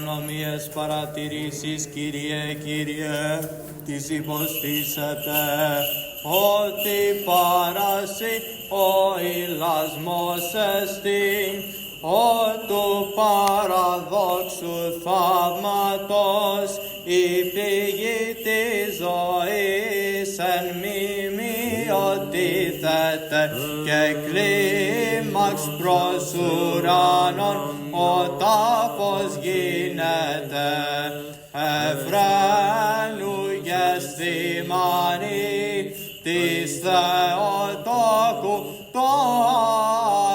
Νομίες παρατηρήσεις, Κύριε, Κύριε, τις υποστήσετε, ότι παράσει ο ηλασμός εστίν, ο του παραδόξου θαύματος, η πηγή της ζωής εν μιμιωτήθεται και κλίμαξ προς ουράνων, ο τάφος γίνεται ευρένου γεστημάνη της Θεοτόκου το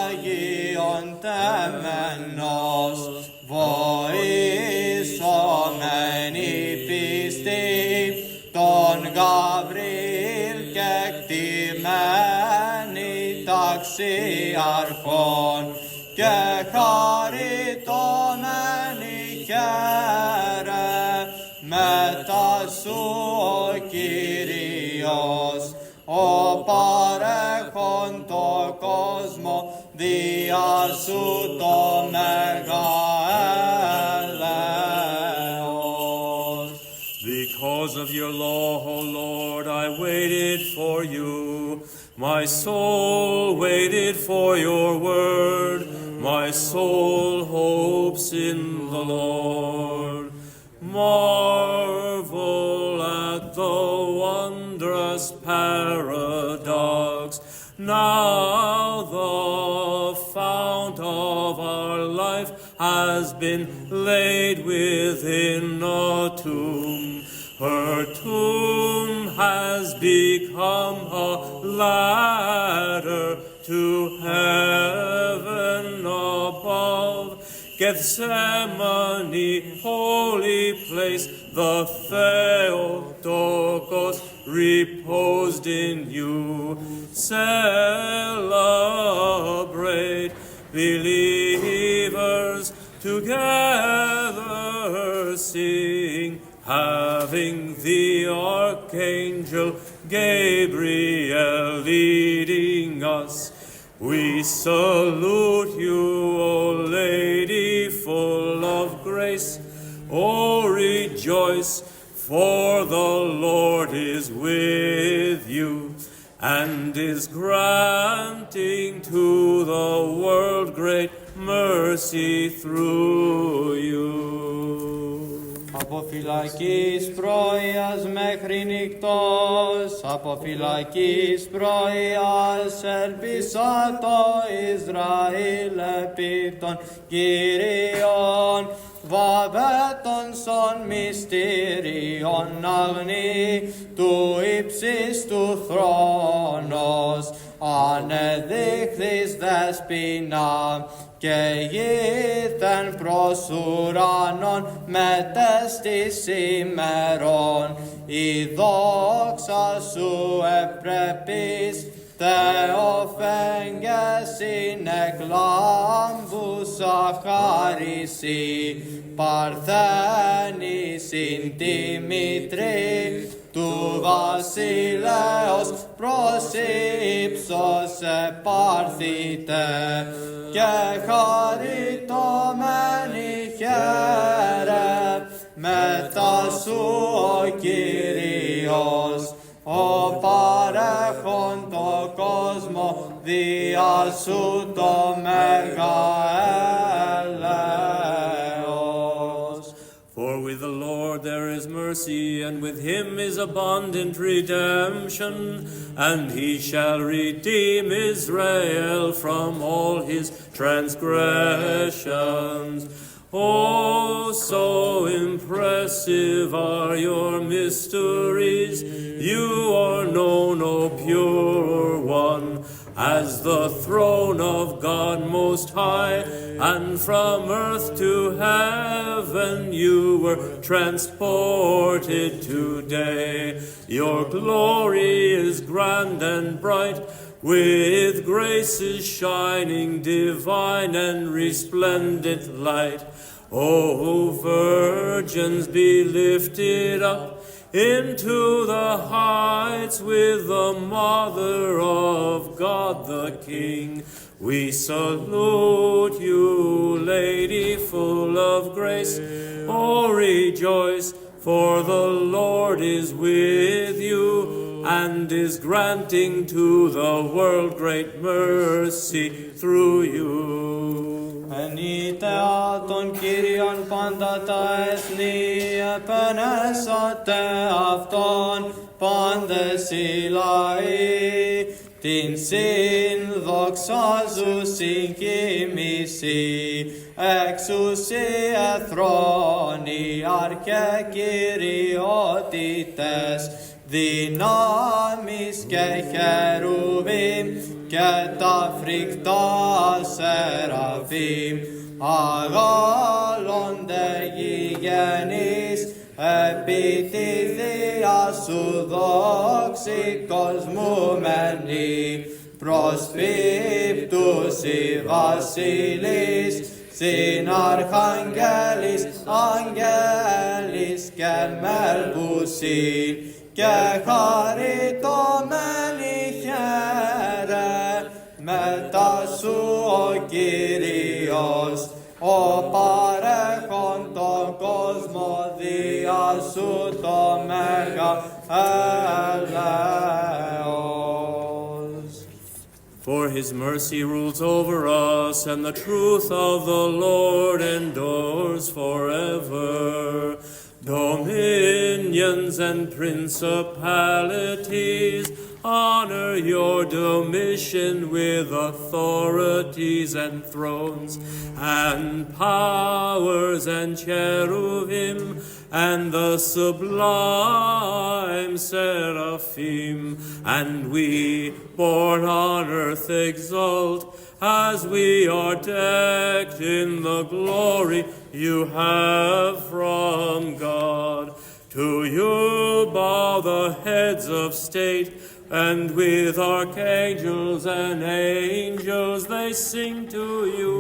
Άγιον τεμένος, βοήσομενη πίστη τον Γαβρίλ και κτημένη ταξιαρχών και χαριτωμένη χαίρε μετά σου ο Κύριος, ο παρέχον το κόσμο, δια σου το μεγαέλεος. Because of your law, O Lord, I waited for you. My soul waited for your word. My soul hopes in the Lord. Marvel at the wondrous paradox. Now the fount of our life has been laid within a tomb. Her tomb has become a ladder to heaven above. Gethsemane, holy place, the Theotokos reposed in you. Celebrate, believers, together sing, having the archangel Gabriel leading us. We salute you, O Lady, full of grace. O rejoice, for the Lord is with you, and is granting to the world great mercy through you. Από φυλακής πρωίας μέχρι νυχτός, από φυλακής πρωίας ελπίσα το Ισραήλ επί των Κυρίων, βαβέτων σον μυστήριον αγνή του ύψιστου θρόνος, ανεδείχθης δεσποινα και γήθεν προς ουρανόν μετέστης ημερών, η δόξα σου ευπρεπής Θεοφέγγες συνεκλάμβουσα χάρισι, παρθένη συν τη μητρή του βασιλέως προς ύψος επάρθητε και χαριτωμένη χαίρε μετά σου ο Κύριος, ο παρέχον το κόσμο, δια σου το μεγαέλεος. For with the Lord there is mercy, and with him is abundant redemption, and he shall redeem Israel from all his transgressions. Oh, so impressive are your mysteries, you are known, O pure one, as the throne of God Most High, and from earth to heaven you were transported today. Your glory is grand and bright, with graces shining divine and resplendent light. O virgins, be lifted up into the heights with the Mother of God the King. We salute you, Lady full of grace. Oh, rejoice, for the Lord is with you, and is granting to the world great mercy through you. Ενείτε τον Κύριον πάντα τα έθνη, επενέσατε αυτόν πάντες οι λαοί, την συνδοξάζουσιν κοιμήσει, εξουσία θρόνοι, αρχέ κυριότητες, δυνάμεις και χερουβίμ και τα φρικτά σεραφείμ, αγάλλονται γηγενείς, επί τη θεία σου δόξη κοσμούμενη, προσπίπτους οι βασιλείς, συναρχαγγέλης, αγγέλης και μέλπουσιν, και χαριτωμένη χαίρε, μετά σου ο Κύριος, ο παρέχον τον κόσμο, δια σου το μέγα έλεος. For his mercy rules over us, and the truth of the Lord endures forever. Dominions and principalities, honor your dominion with authorities and thrones, and powers and cherubim, and the sublime seraphim. And we, born on earth, exult, as we are decked in the glory you have from God. To you bow the heads of state, and with archangels and angels they sing to you.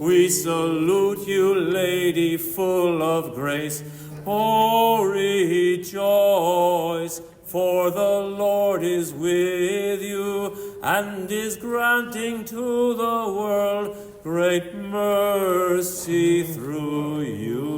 We salute you, Lady full of grace. Oh, rejoice, for the Lord is with you, and is granting to the world great mercy through you.